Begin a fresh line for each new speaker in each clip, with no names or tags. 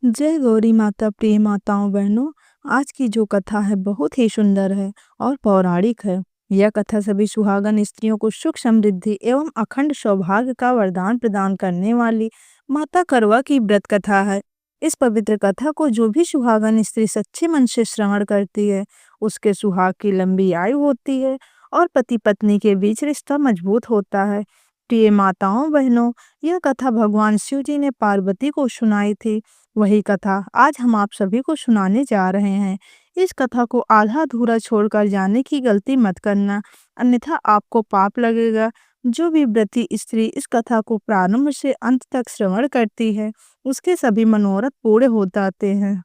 जय गौरी माता, प्रिय माताओं बहनों। आज की जो कथा है बहुत ही सुंदर है और पौराणिक है। यह कथा सभी सुहागन स्त्रियों को सुख समृद्धि एवं अखंड सौभाग्य का वरदान प्रदान करने वाली माता करवा की व्रत कथा है। इस पवित्र कथा को जो भी सुहागन स्त्री सच्चे मन से श्रवण करती है, उसके सुहाग की लंबी आयु होती है और पति पत्नी के बीच रिश्ता मजबूत होता है। प्रिय माताओं बहनों, यह कथा भगवान शिव जी ने पार्वती को सुनाई थी। वही कथा आज हम आप सभी को सुनाने जा रहे हैं। इस कथा को आधा अधूरा छोड़कर जाने की गलती मत करना, अन्यथा आपको पाप लगेगा। जो भी व्रती स्त्री इस कथा को प्रारंभ से अंत तक श्रवण करती है, उसके सभी मनोरथ पूरे हो जाते हैं,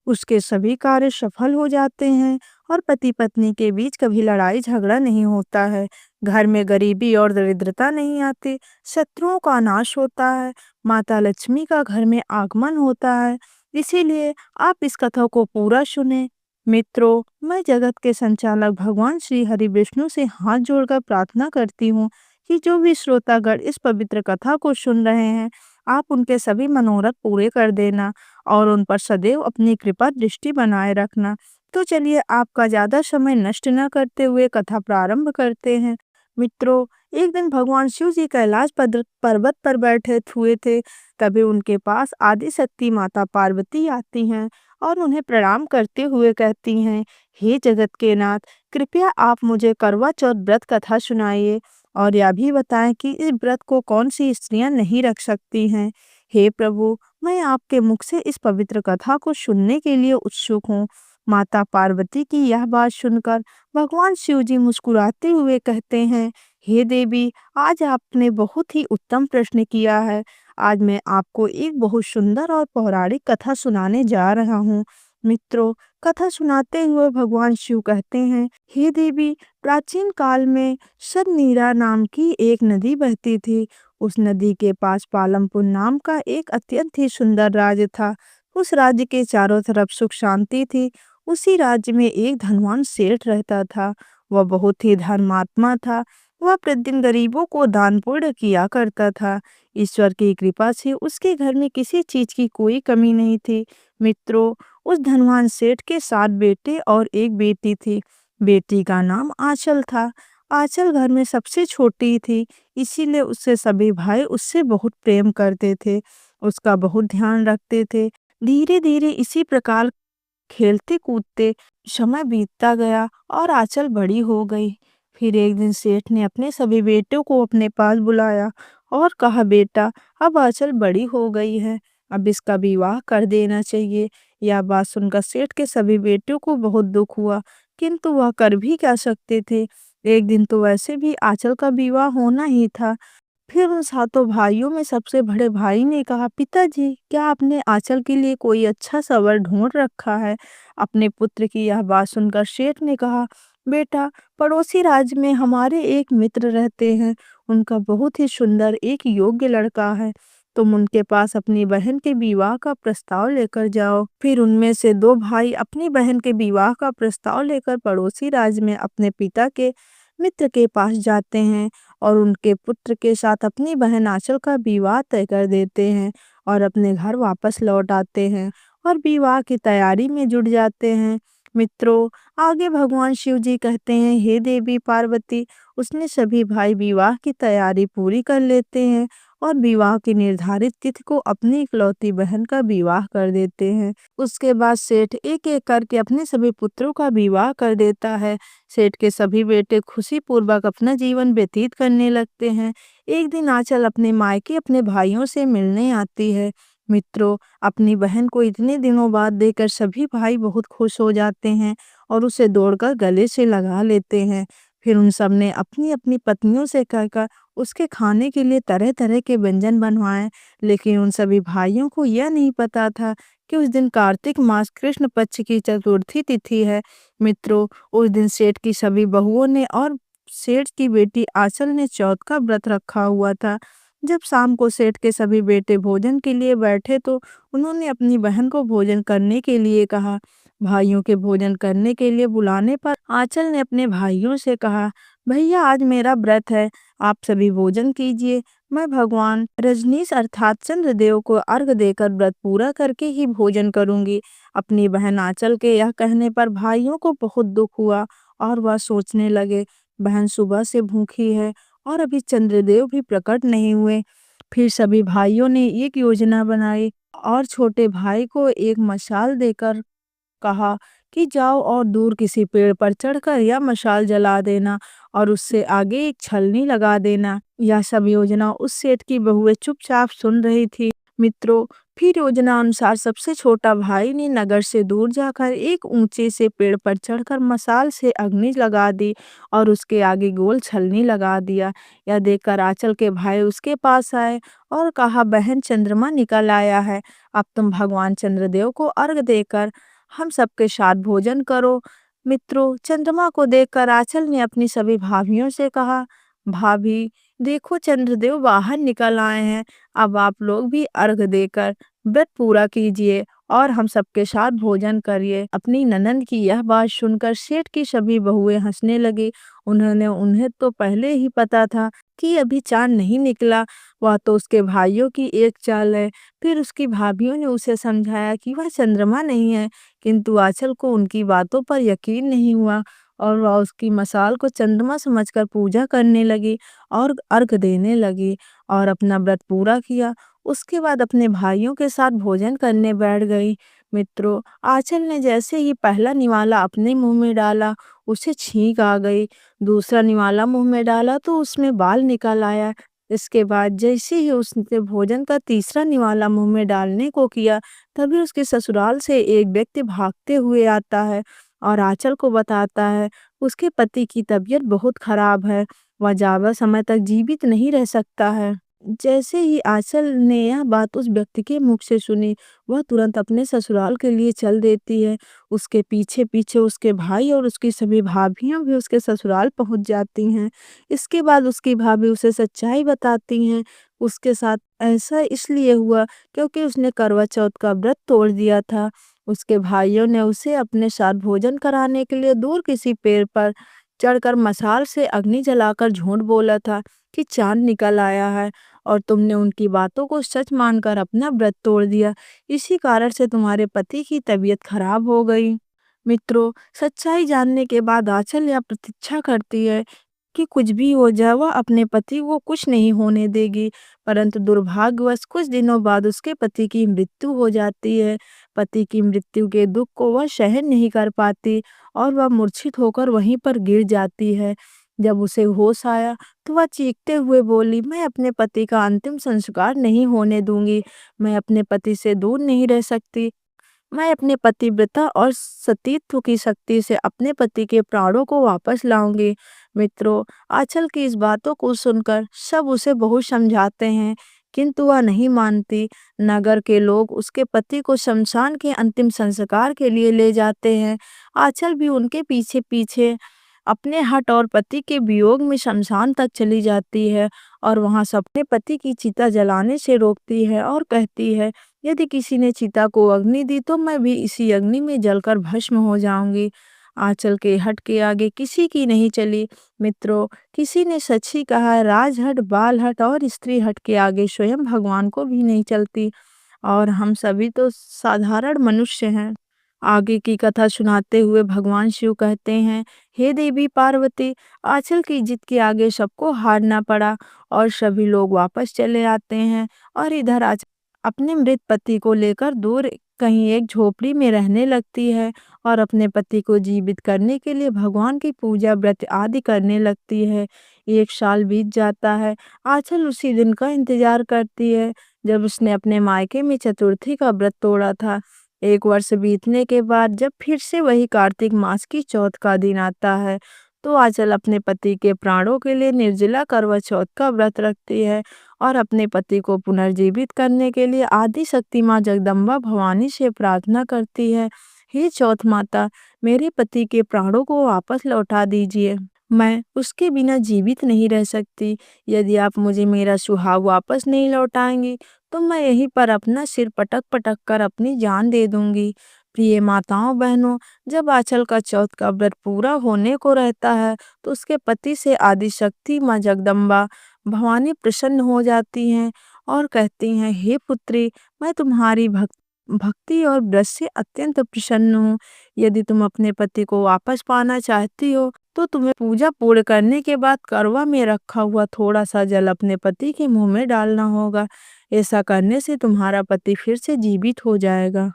उसके सभी कार्य सफल हो जाते हैं और पति पत्नी के बीच कभी लड़ाई झगड़ा नहीं होता है। घर में गरीबी और दरिद्रता नहीं आती, शत्रुओं का नाश होता है, माता लक्ष्मी का घर में आगमन होता है। इसीलिए आप इस कथा को पूरा सुने। मित्रों, मैं जगत के संचालक भगवान श्री हरि विष्णु से हाथ जोड़कर प्रार्थना करती हूँ कि जो भी श्रोतागण इस पवित्र कथा को सुन रहे हैं, आप उनके सभी मनोरथ पूरे कर देना और उन पर सदैव अपनी कृपा दृष्टि बनाए रखना। तो चलिए, आपका ज्यादा समय नष्ट न करते हुए कथा प्रारंभ करते हैं। मित्रों, एक दिन भगवान शिव जी कैलाश पर्वत पर बैठे हुए थे। तभी उनके पास आदि शक्ति माता पार्वती आती हैं और उन्हें प्रणाम करते हुए कहती हैं, हे जगत के नाथ, कृपया आप मुझे करवा चौथ व्रत कथा सुनाइए और यह भी बताएं कि इस व्रत को कौन सी स्त्रियां नहीं रख सकती हैं। हे प्रभु, मैं आपके मुख से इस पवित्र कथा को सुनने के लिए उत्सुक हूँ। माता पार्वती की यह बात सुनकर भगवान शिव जी मुस्कुराते हुए कहते हैं, हे देवी, आज आपने बहुत ही उत्तम प्रश्न किया है। आज मैं आपको एक बहुत सुंदर और पौराणिक कथा सुनाने जा रहा हूँ। मित्रों, कथा सुनाते हुए भगवान शिव कहते हैं, हे देवी, प्राचीन काल में सदनीरा नाम की एक नदी बहती थी। उस नदी के पास पालमपुर नाम का एक अत्यंत ही सुंदर राज्य था। उस राज्य के चारों तरफ सुख शांति थी। उसी राज्य में एक धनवान सेठ रहता था। वह बहुत ही धर्मात्मा था। वह प्रतिदिन गरीबों को दान पुण्य किया करता था। ईश्वर की कृपा से उसके घर में किसी चीज की कोई कमी नहीं थी। मित्रों, उस धनवान सेठ के 7 बेटे और एक बेटी थी। बेटी का नाम आंचल था। आंचल घर में सबसे छोटी थी, इसीलिए उससे सभी भाई उससे बहुत प्रेम करते थे, उसका बहुत ध्यान रखते थे। धीरे धीरे इसी प्रकार खेलते कूदते समय बीतता गया और आंचल बड़ी हो गई। फिर एक दिन सेठ ने अपने सभी बेटों को अपने पास बुलाया और कहा, बेटा, अब आंचल बड़ी हो गई है, अब इसका विवाह कर देना चाहिए। यह बात सुनकर सेठ के सभी बेटों को बहुत दुख हुआ, किंतु वह कर भी क्या सकते थे। एक दिन तो वैसे भी आंचल का विवाह होना ही था। फिर उन सातों भाइयों में सबसे बड़े भाई ने कहा, पिताजी, क्या आपने आंचल के लिए कोई अच्छा सा वर ढूंढ रखा है? अपने पुत्र की यह बात सुनकर शेठ ने कहा, बेटा, पड़ोसी राज्य में हमारे एक मित्र रहते हैं। उनका बहुत ही सुंदर एक योग्य लड़का है। तुम उनके पास अपनी बहन के विवाह का प्रस्ताव लेकर जाओ। फिर उनमें से 2 भाई अपनी बहन के विवाह का प्रस्ताव लेकर पड़ोसी राज्य में अपने पिता के मित्र के पास जाते हैं और उनके पुत्र के साथ अपनी बहन आंचल का विवाह तय कर देते हैं और अपने घर वापस लौट आते हैं और विवाह की तैयारी में जुट जाते हैं। मित्रों, आगे भगवान शिव जी कहते हैं, हे देवी पार्वती, उसने सभी भाई विवाह की तैयारी पूरी कर लेते हैं और विवाह की निर्धारित तिथि को अपनी इकलौती बहन का विवाह कर देते हैं। उसके बाद सेठ एक एक करके अपने सभी पुत्रों का विवाह कर देता है। सेठ के सभी बेटे खुशी पूर्वक अपना जीवन व्यतीत करने लगते हैं। एक दिन आंचल अपने मायके अपने भाइयों से मिलने आती है। मित्रों, अपनी बहन को इतने दिनों बाद देखकर सभी भाई बहुत खुश हो जाते हैं और उसे दौड़कर गले से लगा लेते हैं। फिर उन सब ने अपनी अपनी पत्नियों से कहकर उसके खाने के लिए तरह तरह के व्यंजन बनवाए। लेकिन उन सभी भाइयों को यह नहीं पता था कि उस दिन कार्तिक मास कृष्ण पक्ष की चतुर्थी तिथि है। मित्रों, उस दिन सेठ की सभी बहुओं ने और सेठ की बेटी आंचल ने चौथ का व्रत रखा हुआ था। जब शाम को सेठ के सभी बेटे भोजन के लिए बैठे तो उन्होंने अपनी बहन को भोजन करने के लिए कहा। भाइयों के भोजन करने के लिए बुलाने पर आंचल ने अपने भाइयों से कहा, भैया, आज मेरा व्रत है, आप सभी भोजन कीजिए, मैं भगवान रजनीश अर्थात चंद्रदेव को अर्घ देकर व्रत पूरा करके ही भोजन करूंगी। अपनी बहन आंचल के यह कहने पर भाइयों को बहुत दुख हुआ और वह सोचने लगे, बहन सुबह से भूखी है और अभी चंद्रदेव भी प्रकट नहीं हुए। फिर सभी भाइयों ने एक योजना बनाई और छोटे भाई को एक मशाल देकर कहा कि जाओ और दूर किसी पेड़ पर चढ़कर यह मशाल जला देना और उससे आगे एक छलनी लगा देना। यह सब योजना उस सेठ की बहुएं चुपचाप सुन रही थी। मित्रों, फिर योजना अनुसार सबसे छोटा भाई ने नगर से दूर जाकर एक ऊंचे से पेड़ पर चढ़कर मशाल से अग्नि लगा दी और उसके आगे गोल छलनी लगा दिया। यह देखकर आंचल के भाई उसके पास आए और कहा, बहन चंद्रमा निकल आया है, अब तुम भगवान चंद्रदेव को अर्घ देकर हम सबके साथ भोजन करो। मित्रों, चंद्रमा को देखकर आंचल ने अपनी सभी भाभियों से कहा, भाभी देखो चंद्रदेव बाहर निकल आए हैं, अब आप लोग भी अर्घ देकर व्रत पूरा कीजिए और हम सबके साथ भोजन करिए। अपनी ननद की यह बात सुनकर सेठ की सभी बहुएं हंसने लगी। उन्हें तो पहले ही पता था कि अभी चांद नहीं निकला, वह तो उसके भाइयों की एक चाल है। फिर उसकी भाभीओं ने उसे समझाया कि वह चंद्रमा नहीं है, किंतु आंचल को उनकी बातों पर यकीन नहीं हुआ और वह उसकी मशाल को चंद्रमा समझकर पूजा करने लगी और अर्घ देने लगी और अपना व्रत पूरा किया। उसके बाद अपने भाइयों के साथ भोजन करने बैठ गई। मित्रों, आंचल ने जैसे ही पहला निवाला अपने मुंह में डाला, उसे छींक आ गई। दूसरा निवाला मुंह में डाला तो उसमें बाल निकल आया। इसके बाद जैसे ही उसने भोजन का तीसरा निवाला मुंह में डालने को किया, तभी उसके ससुराल से एक व्यक्ति भागते हुए आता है और आंचल को बताता है उसके पति की तबीयत बहुत खराब है, वह ज्यादा समय तक जीवित नहीं रह सकता है। जैसे ही आंचल ने यह बात उस व्यक्ति के मुख से सुनी, वह तुरंत अपने ससुराल के लिए चल देती है। उसके पीछे पीछे उसके भाई और उसकी सभी भाभियां भी उसके ससुराल पहुंच जाती हैं। इसके बाद उसकी भाभी उसे सच्चाई बताती हैं। उसके साथ ऐसा इसलिए हुआ क्योंकि उसने करवा चौथ का व्रत तोड़ दिया था। उसके भाइयों ने उसे अपने साथ भोजन कराने के लिए दूर किसी पेड़ पर चढ़कर मशाल से अग्नि जलाकर झूठ बोला था कि चांद निकल आया है और तुमने उनकी बातों को सच मानकर अपना व्रत तोड़ दिया। इसी कारण से तुम्हारे पति की तबीयत खराब हो गई। मित्रों, सच्चाई जानने के बाद आंचल यह प्रतीक्षा करती है कि कुछ भी हो जाए वह अपने पति को कुछ नहीं होने देगी, परंतु दुर्भाग्यवश कुछ दिनों बाद उसके पति की मृत्यु हो जाती है। पति की मृत्यु के दुख को वह सहन नहीं कर पाती और वह मूर्छित होकर वहीं पर गिर जाती है। जब उसे होश आया तो वह चीखते हुए बोली, मैं अपने पति का अंतिम संस्कार नहीं होने दूंगी, मैं अपने पति से दूर नहीं रह सकती, मैं अपने पतिव्रता और सतीत्व की शक्ति से अपने पति के प्राणों को वापस लाऊंगी। मित्रों, आंचल की इस बातों को सुनकर सब उसे बहुत समझाते हैं, किंतु वह नहीं मानती। नगर के लोग उसके पति को शमशान के अंतिम संस्कार के लिए ले जाते हैं। आंचल भी उनके पीछे पीछे अपने हठ और पति के वियोग में शमशान तक चली जाती है और वहां अपने पति की चिता जलाने से रोकती है और कहती है, यदि किसी ने चिता को अग्नि दी तो मैं भी इसी अग्नि में जलकर भस्म हो जाऊंगी। आंचल के हट के आगे किसी की नहीं चली। मित्रों, किसी ने सच ही कहा है, राजहट, बालहट और स्त्री हट के आगे स्वयं भगवान को भी नहीं चलती और हम सभी तो साधारण मनुष्य हैं। आगे की कथा सुनाते हुए भगवान शिव कहते हैं, हे देवी पार्वती, आंचल की जिद के आगे सबको हारना पड़ा और सभी लोग वापस चले आते हैं और इधर आंचल अपने मृत पति को लेकर दूर कहीं एक झोपड़ी में रहने लगती है और अपने पति को जीवित करने के लिए भगवान की पूजा व्रत आदि करने लगती है। एक साल बीत जाता है। आंचल उसी दिन का इंतजार करती है जब उसने अपने मायके में चतुर्थी का व्रत तोड़ा था। एक वर्ष बीतने के बाद जब फिर से वही कार्तिक मास की चौथ का दिन आता है, तो आंचल अपने पति के प्राणों के लिए निर्जला करवा चौथ का व्रत रखती है और अपने पति को पुनर्जीवित करने के लिए आदि शक्ति माँ जगदम्बा भवानी से प्रार्थना करती है, हे चौथ माता, मेरे पति के प्राणों को वापस लौटा दीजिए, मैं उसके बिना जीवित नहीं रह सकती। यदि आप मुझे मेरा सुहाग वापस नहीं लौटाएंगी तो मैं यहीं पर अपना सिर पटक पटक कर अपनी जान दे दूंगी। प्रिय माताओं बहनों, जब आंचल का चौथ का व्रत पूरा होने को रहता है तो उसके पति से आदि शक्ति माँ जगदम्बा भवानी प्रसन्न हो जाती हैं और कहती हैं, हे पुत्री, मैं तुम्हारी भक्ति और व्रत से अत्यंत प्रसन्न हूँ। यदि तुम अपने पति को वापस पाना चाहती हो तो तुम्हें पूजा पूर्ण करने के बाद करवा में रखा हुआ थोड़ा सा जल अपने पति के मुंह में डालना होगा। ऐसा करने से तुम्हारा पति फिर से जीवित हो जाएगा।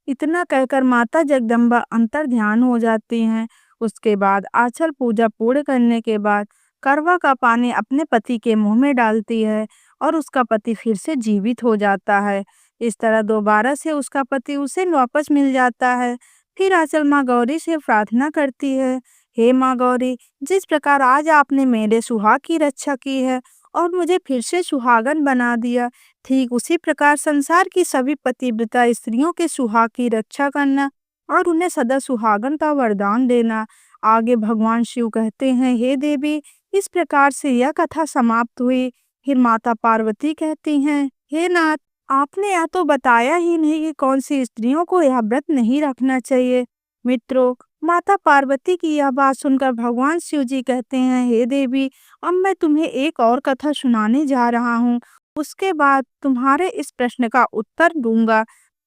इतना कहकर माता जगदम्बा अंतर्ध्यान हो जाती हैं। उसके बाद आंचल पूजा पूर्ण करने के बाद करवा का पानी अपने पति के मुंह में डालती है और उसका पति फिर से जीवित हो जाता है। इस तरह दोबारा से उसका पति उसे वापस मिल जाता है। फिर आंचल माँ गौरी से प्रार्थना करती है, हे माँ गौरी, जिस प्रकार आज आपने मेरे सुहाग की रक्षा की है और मुझे फिर से सुहागन बना दिया, ठीक उसी प्रकार संसार की सभी पतिव्रता स्त्रियों के सुहाग की रक्षा करना और उन्हें सदा सुहागन का वरदान देना। आगे भगवान शिव कहते हैं, हे देवी, इस प्रकार से यह कथा समाप्त हुई। फिर माता पार्वती कहती हैं, हे नाथ, आपने यह तो बताया ही नहीं कि कौन सी स्त्रियों को यह व्रत नहीं रखना चाहिए। मित्रों, माता पार्वती की यह बात सुनकर भगवान शिव जी कहते हैं, हे देवी, अब मैं तुम्हें एक और कथा सुनाने जा रहा हूँ। उसके बाद तुम्हारे इस प्रश्न का उत्तर दूंगा।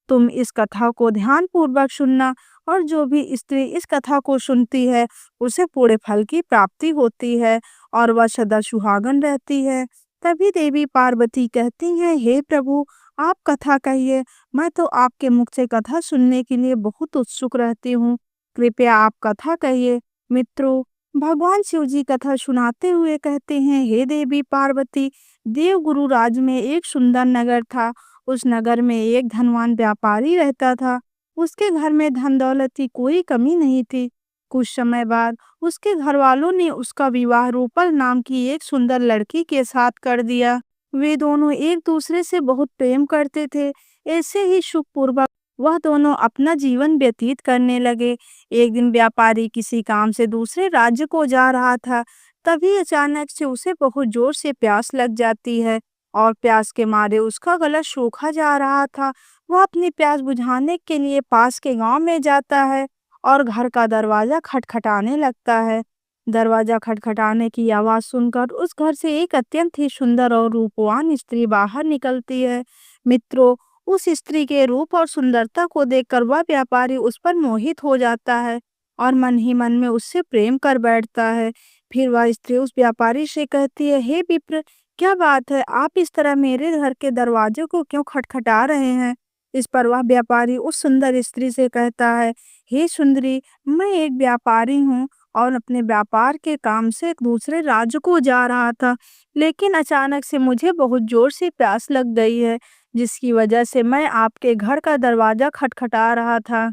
तुम इस कथा को ध्यान पूर्वक सुनना और जो भी स्त्री इस कथा को सुनती है उसे पूरे फल की प्राप्ति होती है और वह सदा सुहागन रहती है। तभी देवी पार्वती कहती हैं, हे प्रभु, आप कथा कहिए, मैं तो आपके मुख से कथा सुनने के लिए बहुत उत्सुक रहती हूँ। कृपया आप कथा कहिए। मित्रों, भगवान शिव जी कथा सुनाते हुए कहते हैं, हे देवी पार्वती, देवगुरु राज में एक सुंदर नगर था। उस नगर में एक धनवान व्यापारी रहता था। उसके घर में धन दौलत की कोई कमी नहीं थी। कुछ समय बाद उसके घर वालों ने उसका विवाह रूपल नाम की एक सुंदर लड़की के साथ कर दिया। वे दोनों एक दूसरे से बहुत प्रेम करते थे। ऐसे ही सुखपूर्वक वह दोनों अपना जीवन व्यतीत करने लगे। एक दिन व्यापारी किसी काम से दूसरे राज्य को जा रहा था। तभी अचानक से उसे बहुत जोर से प्यास लग जाती है और प्यास के मारे उसका गला सूखा जा रहा था। वह अपनी प्यास बुझाने के लिए पास के गांव में जाता है और घर का दरवाजा खटखटाने लगता है। दरवाजा खटखटाने की आवाज सुनकर उस घर से एक अत्यंत ही सुंदर और रूपवान स्त्री बाहर निकलती है। मित्रों, उस स्त्री के रूप और सुंदरता को देखकर वह व्यापारी उस पर मोहित हो जाता है और मन ही मन में उससे प्रेम कर बैठता है। फिर वह स्त्री उस व्यापारी से कहती है, हे विप्र, क्या बात है, आप इस तरह मेरे घर के दरवाजे को क्यों खटखटा रहे हैं? इस पर वह व्यापारी उस सुंदर स्त्री से कहता है, हे सुंदरी, मैं एक व्यापारी हूँ और अपने व्यापार के काम से एक दूसरे राज्य को जा रहा था, लेकिन अचानक से मुझे बहुत जोर से प्यास लग गई है, जिसकी वजह से मैं आपके घर का दरवाजा खटखटा रहा था।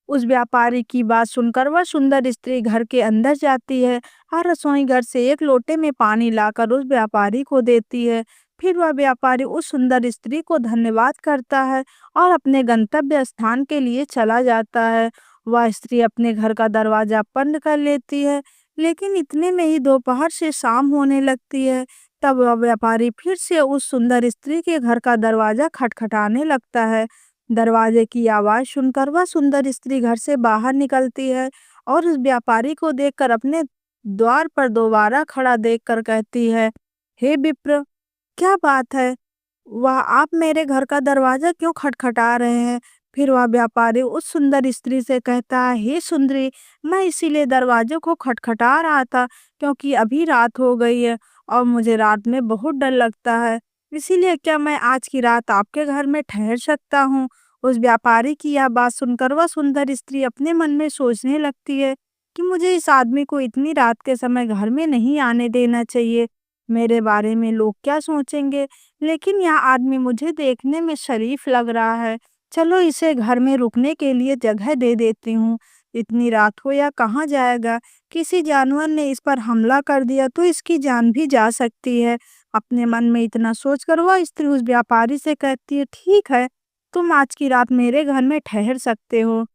उस व्यापारी की बात सुनकर वह सुंदर स्त्री घर के अंदर जाती है और रसोई घर से एक लोटे में पानी लाकर उस व्यापारी को देती है। फिर वह व्यापारी उस सुंदर स्त्री को धन्यवाद करता है और अपने गंतव्य स्थान के लिए चला जाता है। वह स्त्री अपने घर का दरवाजा बंद कर लेती है, लेकिन इतने में ही दोपहर से शाम होने लगती है। तब वह व्यापारी फिर से उस सुंदर स्त्री के घर का दरवाजा खटखटाने लगता है। दरवाजे की आवाज सुनकर वह सुंदर स्त्री घर से बाहर निकलती है और उस व्यापारी को देखकर अपने द्वार पर दोबारा खड़ा देखकर कहती है, हे विप्र, क्या बात है, वह आप मेरे घर का दरवाजा क्यों खटखटा रहे हैं? फिर वह व्यापारी उस सुंदर स्त्री से कहता है, हे सुंदरी, मैं इसीलिए दरवाजे को खटखटा रहा था क्योंकि अभी रात हो गई है और मुझे रात में बहुत डर लगता है। इसीलिए क्या मैं आज की रात आपके घर में ठहर सकता हूँ? उस व्यापारी की यह बात सुनकर वह सुंदर स्त्री अपने मन में सोचने लगती है कि मुझे इस आदमी को इतनी रात के समय घर में नहीं आने देना चाहिए। मेरे बारे में लोग क्या सोचेंगे? लेकिन यह आदमी मुझे देखने में शरीफ लग रहा है। चलो इसे घर में रुकने के लिए जगह दे देती हूँ। इतनी रात को यह कहाँ जाएगा? किसी जानवर ने इस पर हमला कर दिया तो इसकी जान भी जा सकती है। अपने मन में इतना सोचकर वह स्त्री उस व्यापारी से कहती है, ठीक है, तुम आज की रात मेरे घर में ठहर सकते हो,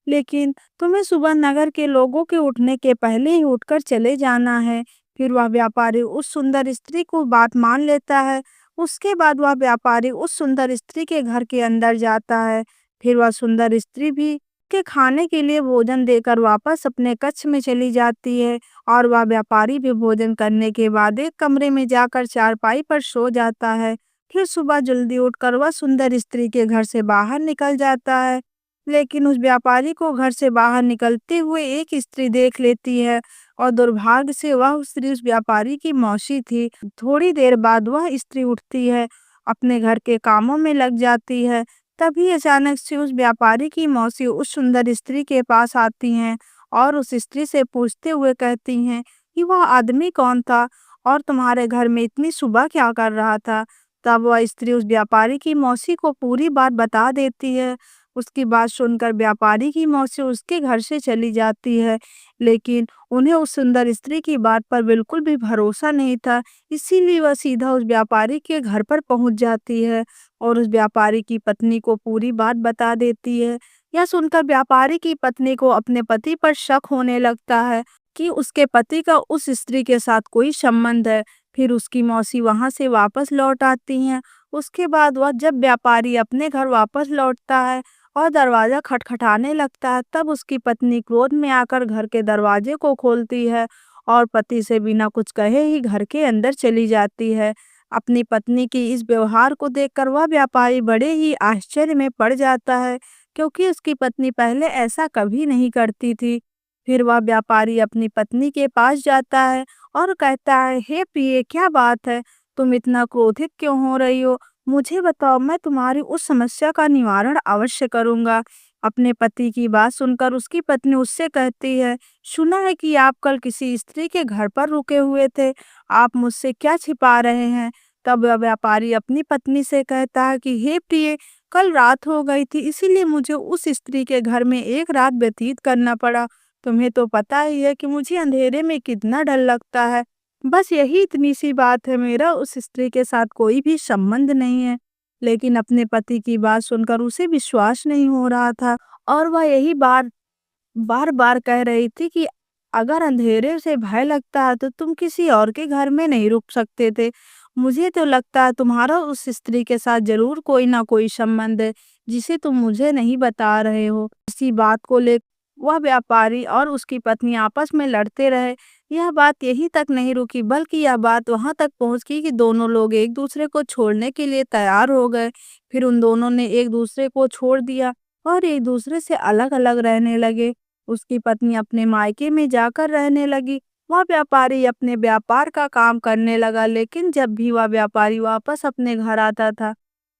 लेकिन तुम्हें सुबह नगर के लोगों के उठने के पहले ही उठकर चले जाना है। फिर वह व्यापारी उस सुंदर स्त्री को बात मान लेता है। उसके बाद वह व्यापारी उस सुंदर स्त्री के घर के अंदर जाता है। फिर वह सुंदर स्त्री भी के खाने के लिए भोजन देकर वापस अपने कक्ष में चली जाती है और वह व्यापारी भी भोजन करने के बाद एक कमरे में जाकर चारपाई पर सो जाता है। फिर सुबह जल्दी उठकर वह सुंदर स्त्री के घर से बाहर निकल जाता है। लेकिन उस व्यापारी को घर से बाहर निकलते हुए एक स्त्री देख लेती है और दुर्भाग्य से वह स्त्री उस व्यापारी की मौसी थी। थोड़ी देर बाद वह स्त्री उठती है, अपने घर के कामों में लग जाती है। तभी अचानक से उस व्यापारी की मौसी उस सुंदर स्त्री के पास आती हैं और उस स्त्री से पूछते हुए कहती हैं कि वह आदमी कौन था और तुम्हारे घर में इतनी सुबह क्या कर रहा था। तब वह स्त्री उस व्यापारी की मौसी को पूरी बात बता देती है। उसकी बात सुनकर व्यापारी की मौसी उसके घर से चली जाती है, लेकिन उन्हें उस सुंदर स्त्री की बात पर बिल्कुल भी भरोसा नहीं था। इसीलिए वह सीधा उस व्यापारी के घर पर पहुंच जाती है और उस व्यापारी की पत्नी को पूरी बात बता देती है। यह सुनकर व्यापारी की पत्नी को अपने पति पर शक होने लगता है कि उसके पति का उस स्त्री के साथ कोई संबंध है। फिर उसकी मौसी वहां से वापस लौट आती हैं। उसके बाद वह जब व्यापारी अपने घर वापस लौटता है और दरवाजा खटखटाने लगता है, तब उसकी पत्नी क्रोध में आकर घर के दरवाजे को खोलती है और पति से बिना कुछ कहे ही घर के अंदर चली जाती है। अपनी पत्नी की इस व्यवहार को देखकर वह व्यापारी बड़े ही आश्चर्य में पड़ जाता है, क्योंकि उसकी पत्नी पहले ऐसा कभी नहीं करती थी। फिर वह व्यापारी अपनी पत्नी के पास जाता है और कहता है, हे प्रिय, क्या बात है, तुम इतना क्रोधित क्यों हो रही हो? मुझे बताओ, मैं तुम्हारी उस समस्या का निवारण अवश्य करूंगा। अपने पति की बात सुनकर उसकी पत्नी उससे कहती है, सुना है कि आप कल किसी स्त्री के घर पर रुके हुए थे, आप मुझसे क्या छिपा रहे हैं? तब वह व्यापारी अपनी पत्नी से कहता है कि हे प्रिय, कल रात हो गई थी, इसीलिए मुझे उस स्त्री के घर में एक रात व्यतीत करना पड़ा। तुम्हें तो पता ही है कि मुझे अंधेरे में कितना डर लगता है। बस यही इतनी सी बात है, मेरा उस स्त्री के साथ कोई भी संबंध नहीं है। लेकिन अपने पति की बात सुनकर उसे विश्वास नहीं हो रहा था और वह यही बार-बार कह रही थी कि अगर अंधेरे से भय लगता है तो तुम किसी और के घर में नहीं रुक सकते थे। मुझे तो लगता है तुम्हारा उस स्त्री के साथ ज़रूर कोई ना कोई संबंध है, जिसे तुम मुझे नहीं बता रहे हो। इसी बात को ले वह व्यापारी और उसकी पत्नी आपस में लड़ते रहे। यह बात यहीं तक नहीं रुकी, बल्कि यह बात वहां तक पहुंच गई कि दोनों लोग एक दूसरे को छोड़ने के लिए तैयार हो गए। फिर उन दोनों ने एक दूसरे को छोड़ दिया और एक दूसरे से अलग-अलग रहने लगे। उसकी पत्नी अपने मायके में जाकर रहने लगी। वह व्यापारी अपने व्यापार का काम करने लगा, लेकिन जब भी वह व्यापारी वापस अपने घर आता था,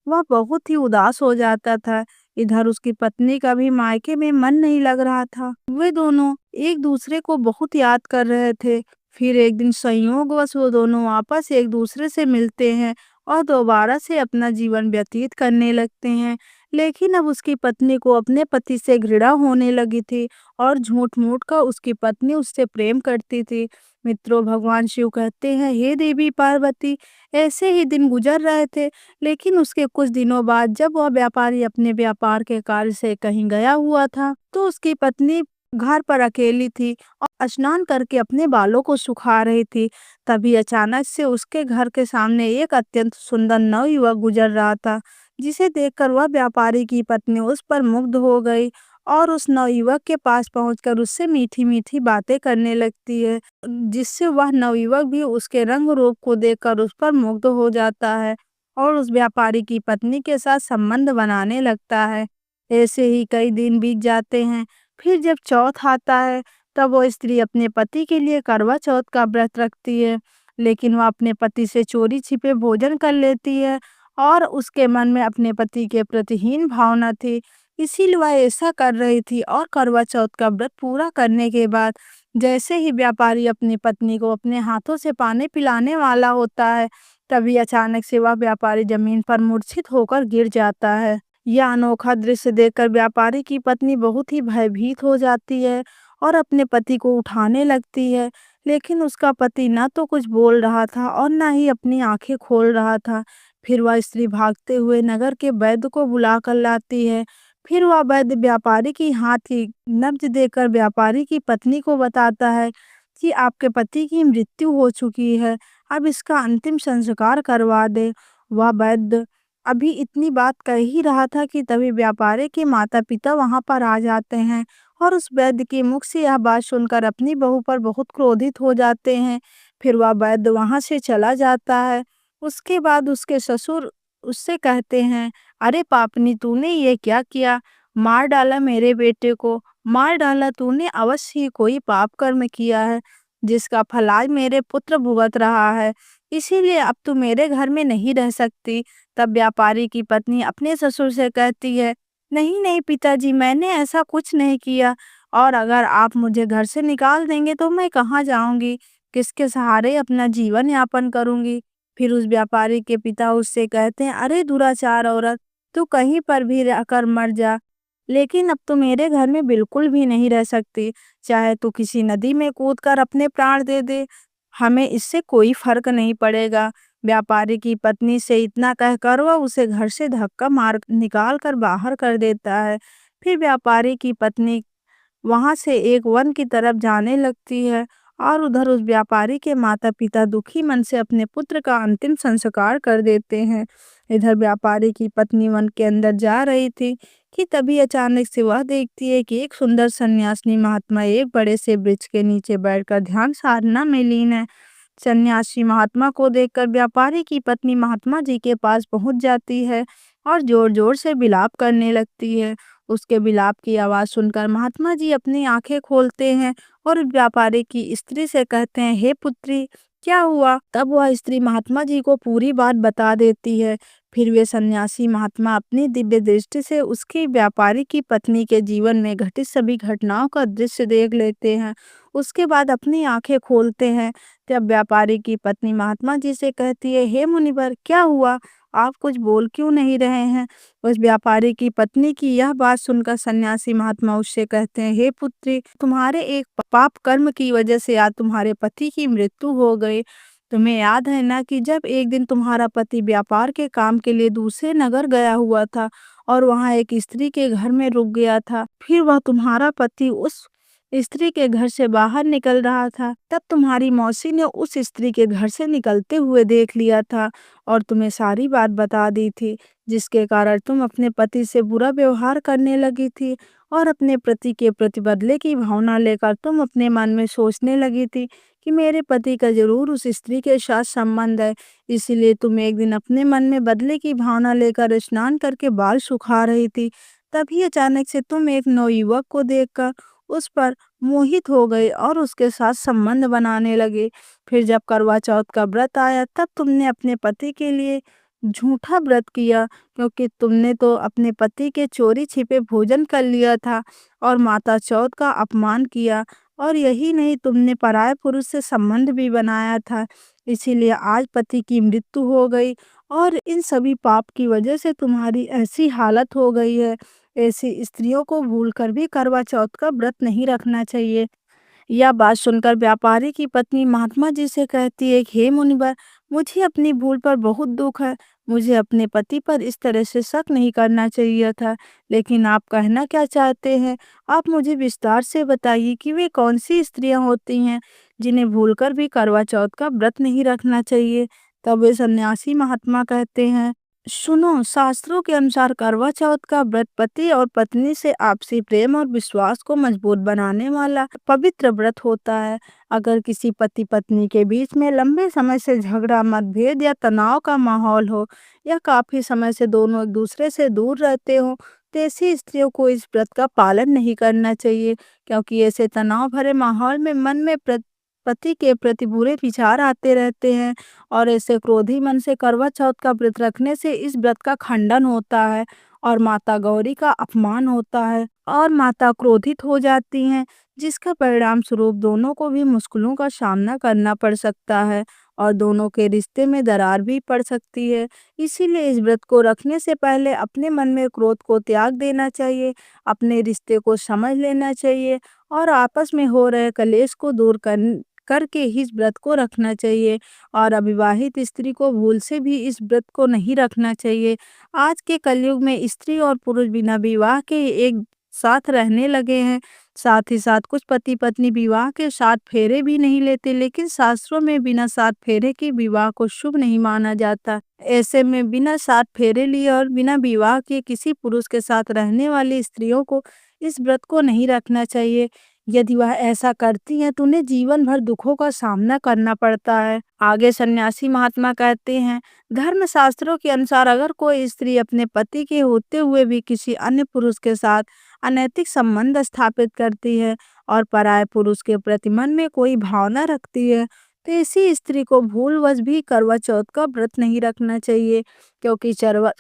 वह बहुत ही उदास हो जाता था। इधर उसकी पत्नी का भी मायके में मन नहीं लग रहा था। वे दोनों एक दूसरे को बहुत याद कर रहे थे। फिर एक दिन संयोगवश वो दोनों वापस एक दूसरे से मिलते हैं और दोबारा से अपना जीवन व्यतीत करने लगते हैं। लेकिन अब उसकी पत्नी को अपने पति से घृणा होने लगी थी और झूठ-मूठ कर उसकी पत्नी उससे प्रेम करती थी। मित्रों, भगवान शिव कहते हैं, हे देवी पार्वती, ऐसे ही दिन गुजर रहे थे। लेकिन उसके कुछ दिनों बाद जब वह व्यापारी अपने व्यापार के कार्य से कहीं गया हुआ था, तो उसकी पत्नी घर पर अकेली थी और स्नान करके अपने बालों को सुखा रही थी। तभी अचानक से उसके घर के सामने एक अत्यंत सुंदर नवयुवक गुजर रहा था, जिसे देखकर वह व्यापारी की पत्नी उस पर मुग्ध हो गई और उस नवयुवक के पास पहुंचकर उससे मीठी-मीठी बातें करने लगती है, जिससे वह नवयुवक भी उसके रंग रूप को देखकर उस पर मुग्ध हो जाता है और उस व्यापारी की पत्नी के साथ संबंध बनाने लगता है। ऐसे ही कई दिन बीत जाते हैं। फिर जब चौथ आता है, तब वो स्त्री अपने पति के लिए करवा चौथ का व्रत रखती है, लेकिन वह अपने पति से चोरी छिपे भोजन कर लेती है और उसके मन में अपने पति के प्रति हीन भावना थी। इसीलिए वह ऐसा कर रही थी और करवा चौथ का व्रत पूरा करने के बाद जैसे ही व्यापारी अपनी पत्नी को अपने हाथों से पानी पिलाने वाला होता है, तभी अचानक से वह व्यापारी जमीन पर मूर्छित होकर गिर जाता है। यह अनोखा दृश्य देखकर व्यापारी की पत्नी बहुत ही भयभीत हो जाती है और अपने पति को उठाने लगती है, लेकिन उसका पति ना तो कुछ बोल रहा था और ना ही अपनी आंखें खोल रहा था। फिर वह स्त्री भागते हुए नगर के वैद्य को बुला कर लाती है। फिर वह वैद्य व्यापारी की हाथ की नब्ज देकर व्यापारी की पत्नी को बताता है कि आपके पति की मृत्यु हो चुकी है, अब इसका अंतिम संस्कार करवा दे। वह वैद्य अभी इतनी बात कह ही रहा था कि तभी व्यापारी के माता-पिता वहाँ पर आ जाते हैं और उस वैद्य के मुख से यह बात सुनकर अपनी बहू पर बहुत क्रोधित हो जाते हैं। फिर वह वैद्य वहाँ से चला जाता है। उसके बाद उसके ससुर उससे कहते हैं, "अरे पापनी, तूने ये क्या किया? मार डाला मेरे बेटे को, मार डाला तूने, अवश्य ही कोई पाप कर्म किया है, जिसका फल आज मेरे पुत्र भुगत रहा है। इसीलिए अब तू मेरे घर में नहीं रह सकती।" तब व्यापारी की पत्नी अपने ससुर से कहती है, "नहीं, नहीं पिताजी, मैंने ऐसा कुछ नहीं किया और अगर आप मुझे घर से निकाल देंगे तो मैं कहाँ जाऊँगी? किसके सहारे अपना जीवन यापन करूँगी?" फिर उस व्यापारी के पिता उससे कहते हैं, "अरे दुराचार औरत! तू कहीं पर भी रहकर मर जा, लेकिन अब तो मेरे घर में बिल्कुल भी नहीं रह सकती। चाहे तू किसी नदी में कूदकर अपने प्राण दे दे, हमें इससे कोई फ़र्क नहीं पड़ेगा।" व्यापारी की पत्नी से इतना कहकर वह उसे घर से धक्का मार निकाल कर बाहर कर देता है। फिर व्यापारी की पत्नी वहाँ से एक वन की तरफ जाने लगती है और उधर उस व्यापारी के माता-पिता दुखी मन से अपने पुत्र का अंतिम संस्कार कर देते हैं। इधर व्यापारी की पत्नी वन के अंदर जा रही थी कि तभी अचानक से वह देखती है कि एक सुंदर सन्यासिनी महात्मा एक बड़े से वृक्ष के नीचे बैठकर ध्यान साधना में लीन है। सन्यासी महात्मा को देखकर व्यापारी की पत्नी महात्मा जी के पास पहुंच जाती है और जोर-जोर से विलाप करने लगती है। उसके विलाप की आवाज़ सुनकर महात्मा जी अपनी आंखें खोलते हैं और व्यापारी की स्त्री से कहते हैं, "हे पुत्री, क्या हुआ?" तब वह स्त्री महात्मा जी को पूरी बात बता देती है। फिर वे सन्यासी महात्मा अपनी दिव्य दृष्टि से उसकी व्यापारी की पत्नी के जीवन में घटित सभी घटनाओं का दृश्य देख लेते हैं। उसके बाद अपनी आंखें खोलते हैं। तब व्यापारी की पत्नी महात्मा जी से कहती है, "हे मुनिवर, क्या हुआ? आप कुछ बोल क्यों नहीं रहे हैं?" उस व्यापारी की पत्नी की यह बात सुनकर सन्यासी महात्मा उससे कहते हैं, "हे पुत्री, तुम्हारे एक पाप कर्म की वजह से आज तुम्हारे पति की मृत्यु हो गई। तुम्हें याद है ना कि जब एक दिन तुम्हारा पति व्यापार के काम के लिए दूसरे नगर गया हुआ था और वहां एक स्त्री के घर में रुक गया था। फिर वह तुम्हारा पति उस स्त्री के घर से बाहर निकल रहा था। तब तुम्हारी मौसी ने उस स्त्री के घर से निकलते हुए देख लिया था और तुम्हें सारी बात बता दी थी, जिसके कारण तुम अपने पति से बुरा व्यवहार करने लगी थी और अपने पति के प्रति बदले की भावना लेकर तुम अपने मन में सोचने लगी थी कि मेरे पति का जरूर उस स्त्री के साथ संबंध है। इसीलिए तुम एक दिन अपने मन में बदले की भावना लेकर स्नान करके बाल सुखा रही थी। तभी अचानक से तुम एक नवयुवक को देखकर उस पर मोहित हो गए और उसके साथ संबंध बनाने लगे। फिर जब करवा चौथ का व्रत आया तब तुमने अपने पति के लिए झूठा व्रत किया, क्योंकि तुमने तो अपने पति के चोरी छिपे भोजन कर लिया था और माता चौथ का अपमान किया। और यही नहीं, तुमने पराये पुरुष से संबंध भी बनाया था। इसीलिए आज पति की मृत्यु हो गई और इन सभी पाप की वजह से तुम्हारी ऐसी हालत हो गई है। ऐसी स्त्रियों को भूलकर भी करवा चौथ का व्रत नहीं रखना चाहिए। यह बात सुनकर व्यापारी की पत्नी महात्मा जी से कहती है कि हे मुनिवर, मुझे अपनी भूल पर बहुत दुख है। मुझे अपने पति पर इस तरह से शक नहीं करना चाहिए था। लेकिन आप कहना क्या चाहते हैं? आप मुझे विस्तार से बताइए कि वे कौन सी स्त्रियां होती हैं जिन्हें भूलकर भी करवा चौथ का व्रत नहीं रखना चाहिए। तब वे सन्यासी महात्मा कहते हैं, सुनो, शास्त्रों के अनुसार करवा चौथ का व्रत पति और पत्नी से आपसी प्रेम और विश्वास को मजबूत बनाने वाला पवित्र व्रत होता है। अगर किसी पति पत्नी के बीच में लंबे समय से झगड़ा, मतभेद या तनाव का माहौल हो या काफी समय से दोनों एक दूसरे से दूर रहते हो, तो ऐसी स्त्रियों को इस व्रत का पालन नहीं करना चाहिए, क्योंकि ऐसे तनाव भरे माहौल में मन में पति के प्रति बुरे विचार आते रहते हैं और ऐसे क्रोधी मन से करवा चौथ का व्रत रखने से इस व्रत का खंडन होता है और माता गौरी का अपमान होता है और माता क्रोधित हो जाती हैं, जिसका परिणाम स्वरूप दोनों को भी मुश्किलों का सामना करना पड़ सकता है और दोनों के रिश्ते में दरार भी पड़ सकती है। इसीलिए इस व्रत को रखने से पहले अपने मन में क्रोध को त्याग देना चाहिए, अपने रिश्ते को समझ लेना चाहिए और आपस में हो रहे कलेश को दूर करके ही इस व्रत को रखना चाहिए। और अविवाहित स्त्री को भूल से भी इस व्रत को नहीं रखना चाहिए। आज के कलयुग में स्त्री और पुरुष बिना विवाह के एक साथ रहने लगे हैं, साथ ही साथ कुछ पति पत्नी विवाह के 7 फेरे भी नहीं लेते, लेकिन शास्त्रों में बिना 7 फेरे के विवाह को शुभ नहीं माना जाता। ऐसे में बिना 7 फेरे लिए और बिना विवाह के किसी पुरुष के साथ रहने वाली स्त्रियों को इस व्रत को नहीं रखना चाहिए। यदि वह ऐसा करती हैं तो उन्हें जीवन भर दुखों का सामना करना पड़ता है। आगे सन्यासी महात्मा कहते हैं, धर्मशास्त्रों के अनुसार अगर कोई स्त्री अपने पति के होते हुए भी किसी अन्य पुरुष के साथ अनैतिक संबंध स्थापित करती है और पराये पुरुष के प्रति मन में कोई भावना रखती है, तो ऐसी स्त्री को भूलवश भी करवा चौथ का व्रत नहीं रखना चाहिए, क्योंकि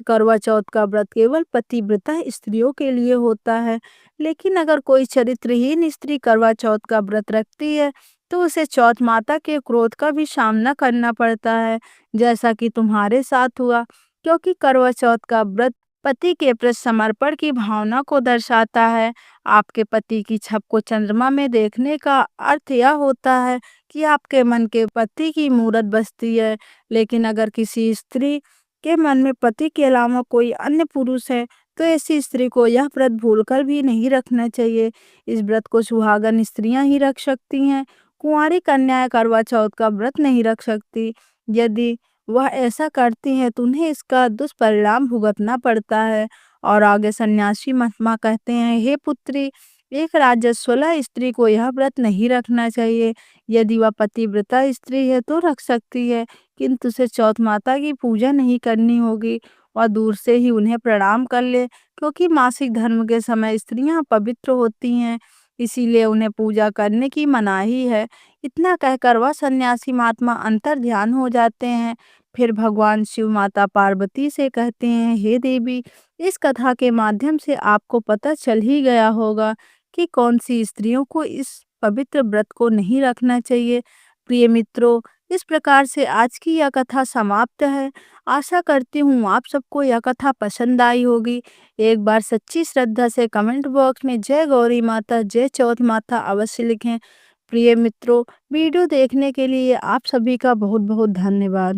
करवा चौथ का व्रत केवल पतिव्रता स्त्रियों के लिए होता है। लेकिन अगर कोई चरित्रहीन स्त्री करवा चौथ का व्रत रखती है तो उसे चौथ माता के क्रोध का भी सामना करना पड़ता है, जैसा कि तुम्हारे साथ हुआ, क्योंकि करवा चौथ का व्रत पति के प्रति समर्पण की भावना को दर्शाता है। आपके पति की छब को चंद्रमा में देखने का अर्थ यह होता है कि आपके मन के पति की मूरत बसती है। लेकिन अगर किसी स्त्री के मन में पति के अलावा कोई अन्य पुरुष है तो ऐसी स्त्री को यह व्रत भूलकर भी नहीं रखना चाहिए। इस व्रत को सुहागन स्त्रियां ही रख सकती हैं। कुंवारी कन्याएं करवा चौथ का व्रत नहीं रख सकती। यदि वह ऐसा करती हैं तो उन्हें इसका दुष्परिणाम भुगतना पड़ता है। और आगे सन्यासी महात्मा कहते हैं, हे पुत्री, एक राजस्वला स्त्री को यह व्रत नहीं रखना चाहिए। यदि वह पतिव्रता स्त्री है तो रख सकती है, किंतु उसे चौथ माता की पूजा नहीं करनी होगी और दूर से ही उन्हें प्रणाम कर ले, क्योंकि मासिक धर्म के समय स्त्रियां पवित्र होती हैं, इसीलिए उन्हें पूजा करने की मनाही है। इतना कहकर वह सन्यासी महात्मा अंतर ध्यान हो जाते हैं। फिर भगवान शिव माता पार्वती से कहते हैं, हे देवी, इस कथा के माध्यम से आपको पता चल ही गया होगा कि कौन सी स्त्रियों को इस पवित्र व्रत को नहीं रखना चाहिए। प्रिय मित्रों, इस प्रकार से आज की यह कथा समाप्त है। आशा करती हूँ आप सबको यह कथा पसंद आई होगी। एक बार सच्ची श्रद्धा से कमेंट बॉक्स में जय गौरी माता, जय चौथ माता अवश्य लिखें। प्रिय मित्रों, वीडियो देखने के लिए आप सभी का बहुत बहुत धन्यवाद।